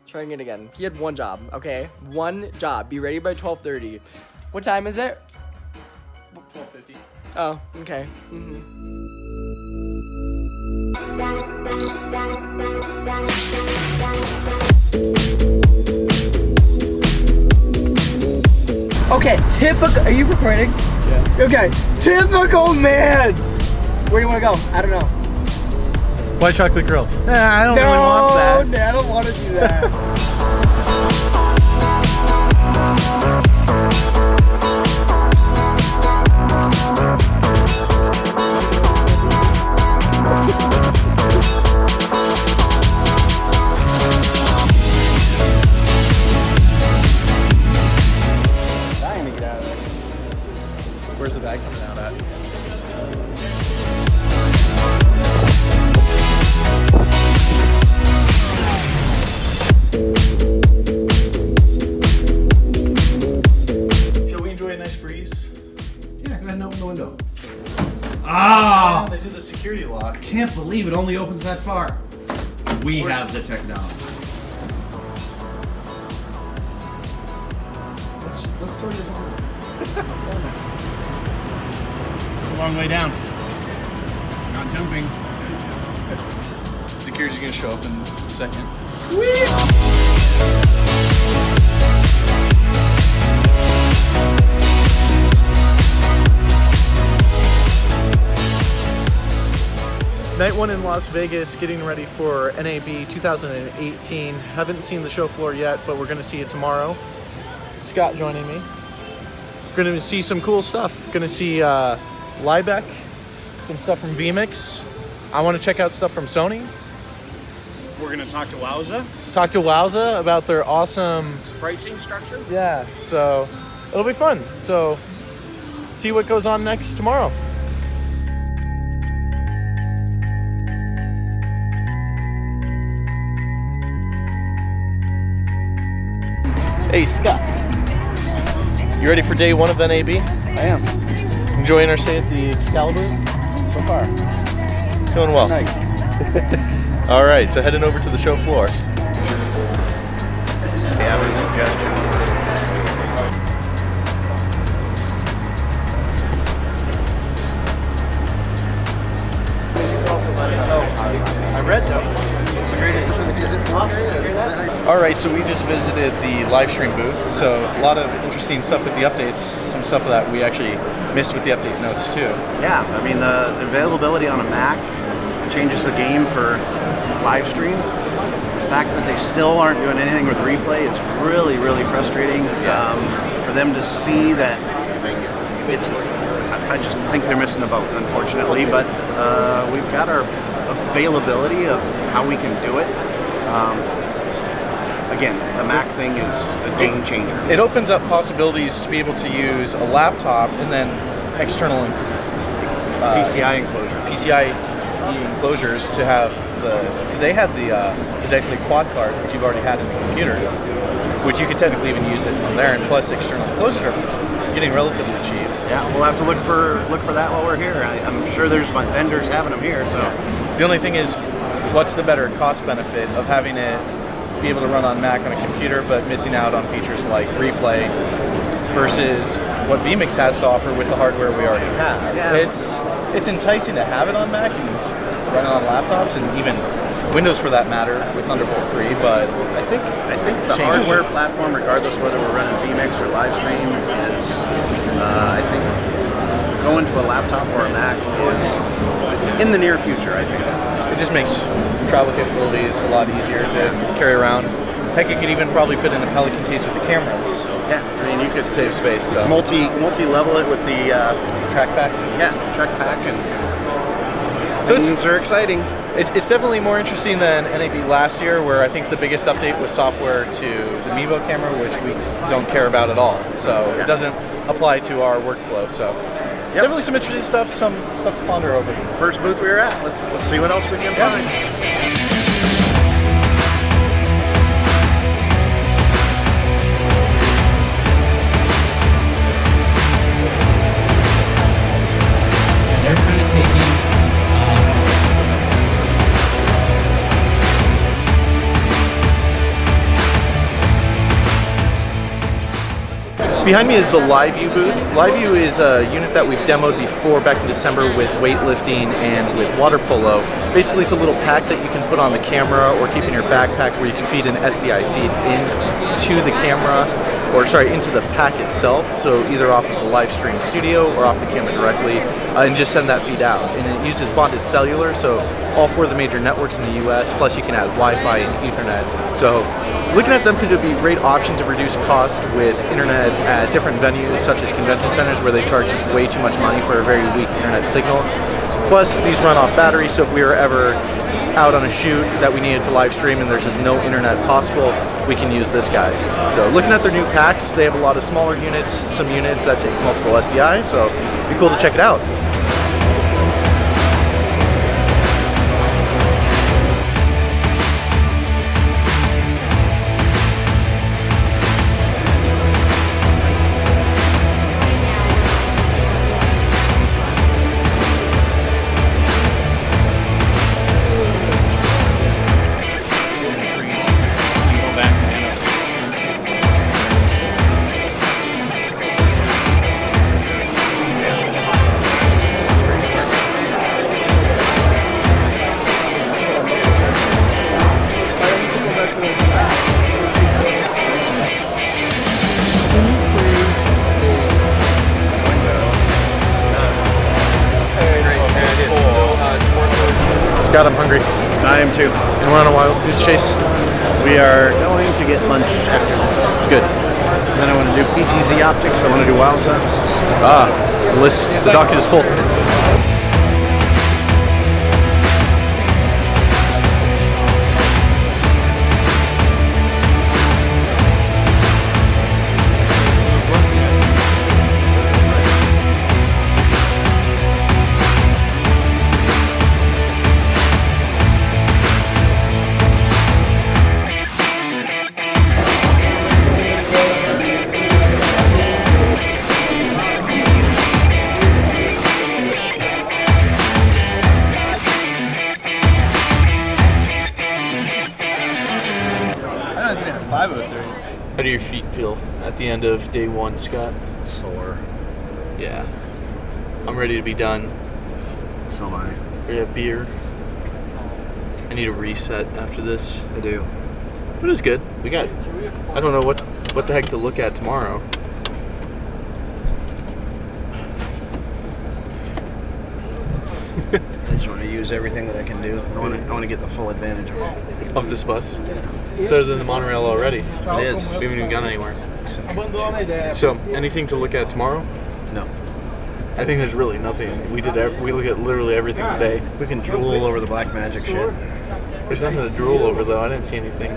Trying it again. He had one job, okay? One job. Be ready by 12:30. What time is it? 12:50. Oh, okay. Okay, typical. Are you recording? Yeah. Okay, typical man. Where do you want to go? I don't know. White chocolate grill. I don't really want that. No, I don't want to do that. Dying to get out of there. Where's the bag coming out at? Shall we enjoy a nice breeze? Yeah, go ahead and open the window. Ah! They did the security lock. I can't believe it only opens that far. We have the technology. Let's throw your phone. What's down there? It's a long way down. Not jumping. Security's gonna show up in a second. Night one in Las Vegas, getting ready for NAB 2018. Haven't seen the show floor yet, but we're gonna see it tomorrow. Scott joining me. Gonna see some cool stuff. Gonna see Liebeck, some stuff from vMix. I want to check out stuff from Sony. We're gonna talk to Wowza. Talk to Wowza about their awesome, Pricing structure. yeah, so it'll be fun. So see what goes on next tomorrow. Hey Scott, you ready for day one of NAB? I am. Enjoying our stay at the Excalibur so far? Doing well. Nice. All right, so heading over to the show floor. Do you have any suggestions? I read them. It's the greatest. Is it All right, so we just visited the live stream booth. So a lot of interesting stuff with the updates. Some stuff that we actually missed with the update notes too. Yeah, I mean the availability on a Mac changes the game for live stream. The fact that they still aren't doing anything with replay is really, really frustrating. For them to see that it's, I just think they're missing the boat, unfortunately. But we've got our availability of how we can do it. Again, the Mac thing is a game changer. It opens up possibilities to be able to use a laptop and then external PCI enclosure. PCIe enclosures to have because they had the technically quad card, which you've already had in the computer, which you could technically even use it from there. And plus, external enclosures are getting relatively cheap. Yeah, we'll have to look for that while we're here. I'm sure there's vendors having them here. So the only thing is, what's the better cost benefit of having it be able to run on Mac on a computer, but missing out on features like replay versus what vMix has to offer with the hardware we already have? Yeah. It's enticing to have it on Mac and run it on laptops and even Windows for that matter with Thunderbolt 3, but I think the hardware platform, regardless whether we're running vMix or live stream, is I think going to a laptop or a Mac is in the near future. I think it just makes travel capabilities a lot easier to carry around. Heck, it could even probably fit in a Pelican case with the cameras. Yeah, I mean you could save space. So multi-level it with the trackback. Yeah, trackback, and so things are exciting. It's definitely more interesting than NAB last year, where I think the biggest update was software to the Mevo camera, which we don't care about at all. So it doesn't apply to our workflow. So definitely some interesting stuff, some stuff to ponder over. First booth we were at. Let's see what else we can find. They're kind of taking Behind me is the LiveView booth. LiveView is a unit that we've demoed before back in December with weightlifting and with water polo. Basically, it's a little pack that you can put on the camera or keep in your backpack where you can feed an SDI feed into the camera, or sorry, into the pack itself. So either off of the live stream studio or off the camera directly, and just send that feed out. And it uses bonded cellular, so all 4 of the major networks in the US, plus you can add Wi-Fi and Ethernet. So looking at them because it would be a great option to reduce cost with internet at different venues such as convention centers where they charge us way too much money for a very weak internet signal. Plus these run off battery, so if we were ever out on a shoot that we needed to live stream and there's just no internet possible, we can use this guy. So looking at their new packs, they have a lot of smaller units, some units that take multiple SDI, so it'd be cool to check it out. Scott, I'm hungry. I am too. And we're on a wild goose chase. We are going to get lunch after this. Good. And then I want to do PTZ optics. I want to do Wowza. The docket is full. How do your feet feel at the end of day 1, Scott? Sore. Yeah. I'm ready to be done. So am I. Ready to have beer. I need a reset after this. I do. But it's good. We got, I don't know what the heck to look at tomorrow. I just want to use everything that I can do. I want to get the full advantage Of this bus. It's better than the monorail already. It is. We haven't even gone anywhere. So, anything to look at tomorrow? No. I think there's really nothing. We look at literally everything today. We can drool over the black magic shit. There's nothing to drool over though. I didn't see anything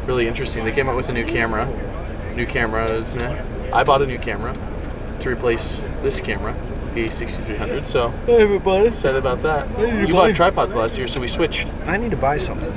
really interesting. They came out with a new camera. New camera is meh. I bought a new camera to replace this camera, the 6300. So hey everybody, excited about that. You bought tripods last year, so we switched. I need to buy something.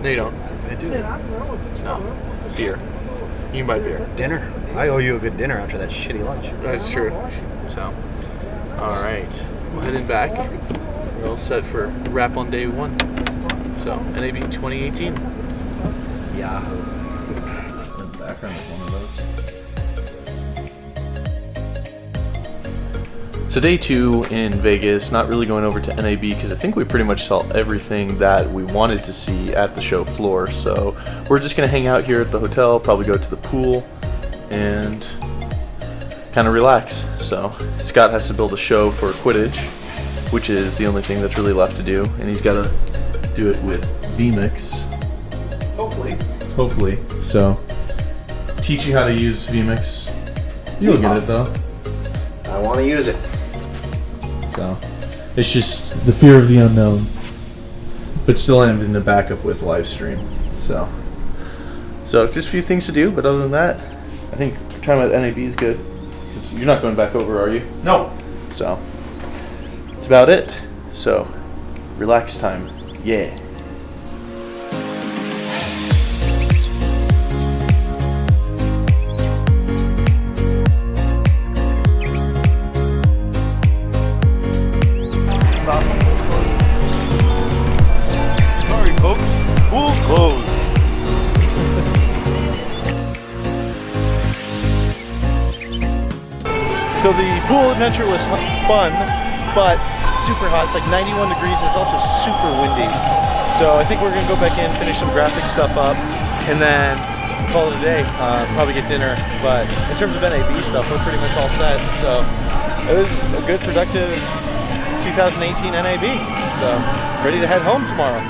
No, you don't. I do. No, beer. You can buy beer. Dinner. I owe you a good dinner after that shitty lunch. That's true. So, all right, we're heading back. We're all set for wrap on day 1. So, NAB 2018. Yahoo. The background is one of those. So day 2 in Vegas, not really going over to NAB because I think we pretty much saw everything that we wanted to see at the show floor. So we're just gonna hang out here at the hotel, probably go to the pool, and kind of relax. So Scott has to build a show for Quidditch, which is the only thing that's really left to do, and he's got to do it with vMix. Hopefully. So teach you how to use vMix. You'll get it though. I want to use it. So it's just the fear of the unknown, but still having to back up with live stream. So just a few things to do, but other than that, I think time at NAB is good. 'Cause you're not going back over, are you? No. So that's about it. So relax time. Yeah. Sorry, folks. Pool's closed. So the pool adventure was fun, but super hot. It's like 91 degrees and it's also super windy. So I think we're gonna go back in, finish some graphic stuff up, and then call it a day. Probably get dinner. But in terms of NAB stuff, we're pretty much all set. So it was a good, productive 2018 NAB. So ready to head home tomorrow.